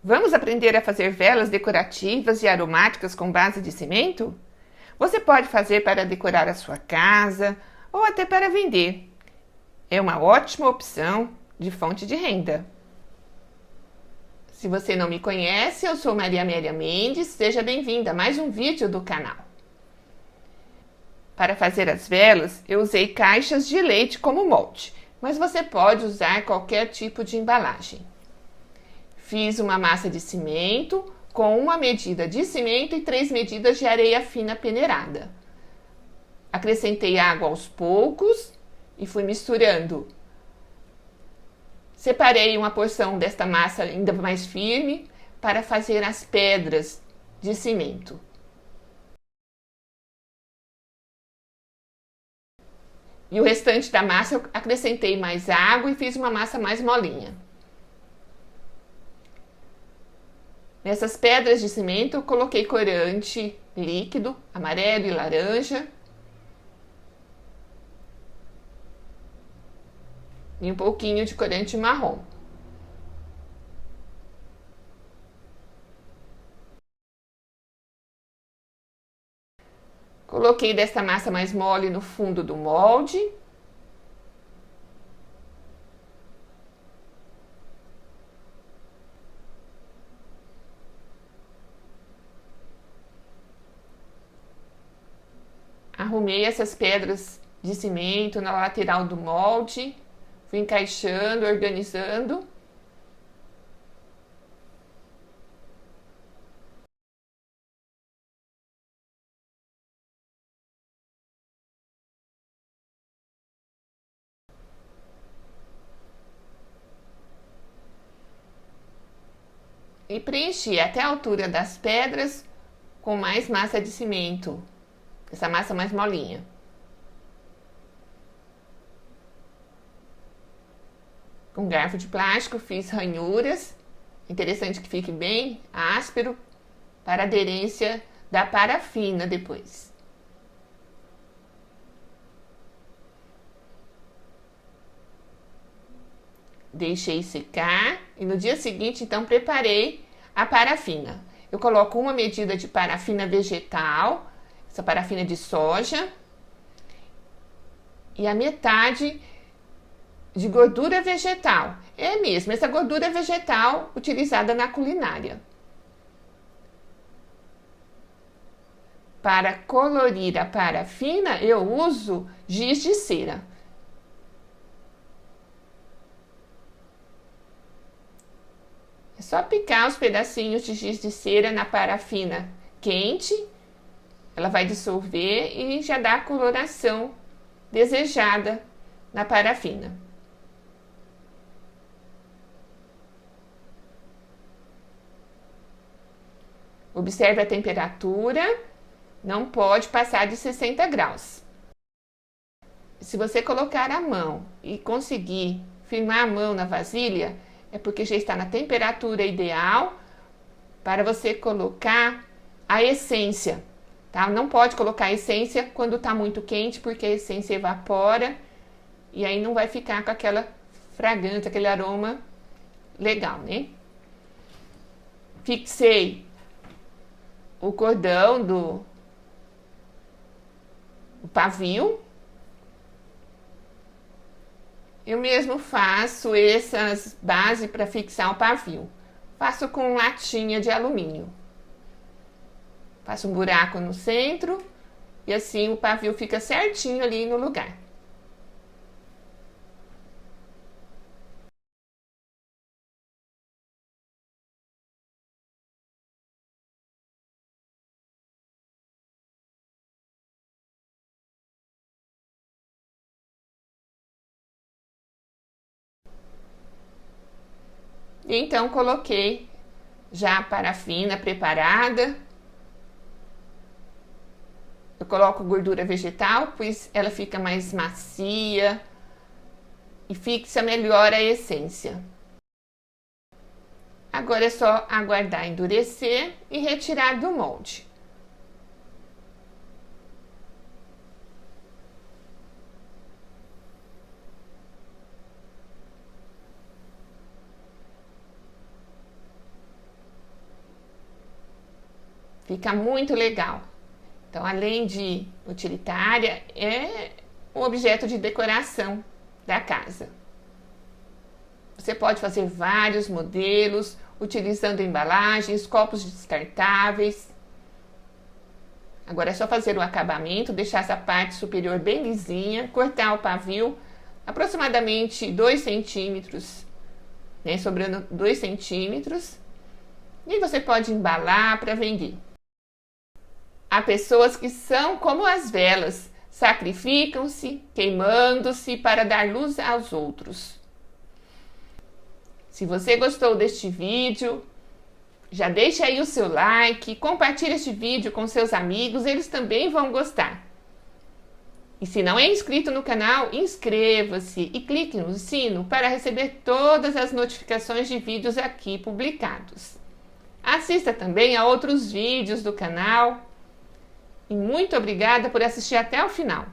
Vamos aprender a fazer velas decorativas e aromáticas com base de cimento? Você pode fazer para decorar a sua casa ou até para vender. É uma ótima opção de fonte de renda. Se você não me conhece, eu sou Maria Amélia Mendes, seja bem-vinda a mais um vídeo do canal. Para fazer as velas, eu usei caixas de leite como molde, mas você pode usar qualquer tipo de embalagem. Fiz uma massa de cimento com uma medida de cimento e 3 medidas de areia fina peneirada. Acrescentei água aos poucos e fui misturando. Separei uma porção desta massa ainda mais firme para fazer as pedras de cimento. E o restante da massa eu acrescentei mais água e fiz uma massa mais molinha. Nessas pedras de cimento eu coloquei corante líquido, amarelo e laranja. E um pouquinho de corante marrom. Coloquei desta massa mais mole no fundo do molde. Arrumei essas pedras de cimento na lateral do molde. Fui encaixando, organizando. E preenchi até a altura das pedras com mais massa de cimento. Essa massa mais molinha. Com garfo de plástico fiz ranhuras. Interessante que fique bem áspero para aderência da parafina depois. Deixei secar e no dia seguinte então preparei a parafina. Eu coloco uma medida de parafina vegetal, essa parafina de soja, e a metade de gordura vegetal. É mesmo, essa gordura vegetal utilizada na culinária. Para colorir a parafina, eu uso giz de cera. É só picar os pedacinhos de giz de cera na parafina quente, ela vai dissolver e já dá a coloração desejada na parafina. Observe a temperatura, não pode passar de 60 graus. Se você colocar a mão e conseguir firmar a mão na vasilha, é porque já está na temperatura ideal para você colocar a essência, tá? Não pode colocar a essência quando está muito quente, porque a essência evapora e aí não vai ficar com aquela fragrância, aquele aroma legal, né? Fixei o cordão do pavio. Eu mesmo faço essas bases para fixar o pavio. Faço com latinha de alumínio. Faço um buraco no centro e assim o pavio fica certinho ali no lugar. E então coloquei já a parafina preparada. Eu coloco gordura vegetal, pois ela fica mais macia e fixa melhor a essência. Agora é só aguardar endurecer e retirar do molde. Fica muito legal. Então, além de utilitária, é um objeto de decoração da casa. Você pode fazer vários modelos, utilizando embalagens, copos descartáveis. Agora é só fazer o acabamento, deixar essa parte superior bem lisinha, cortar o pavio aproximadamente 2 centímetros, né, sobrando 2 centímetros. E você pode embalar para vender. Há pessoas que são como as velas, sacrificam-se, queimando-se para dar luz aos outros. Se você gostou deste vídeo, já deixa aí o seu like, compartilhe este vídeo com seus amigos, eles também vão gostar. E se não é inscrito no canal, inscreva-se e clique no sino para receber todas as notificações de vídeos aqui publicados. Assista também a outros vídeos do canal. E muito obrigada por assistir até o final.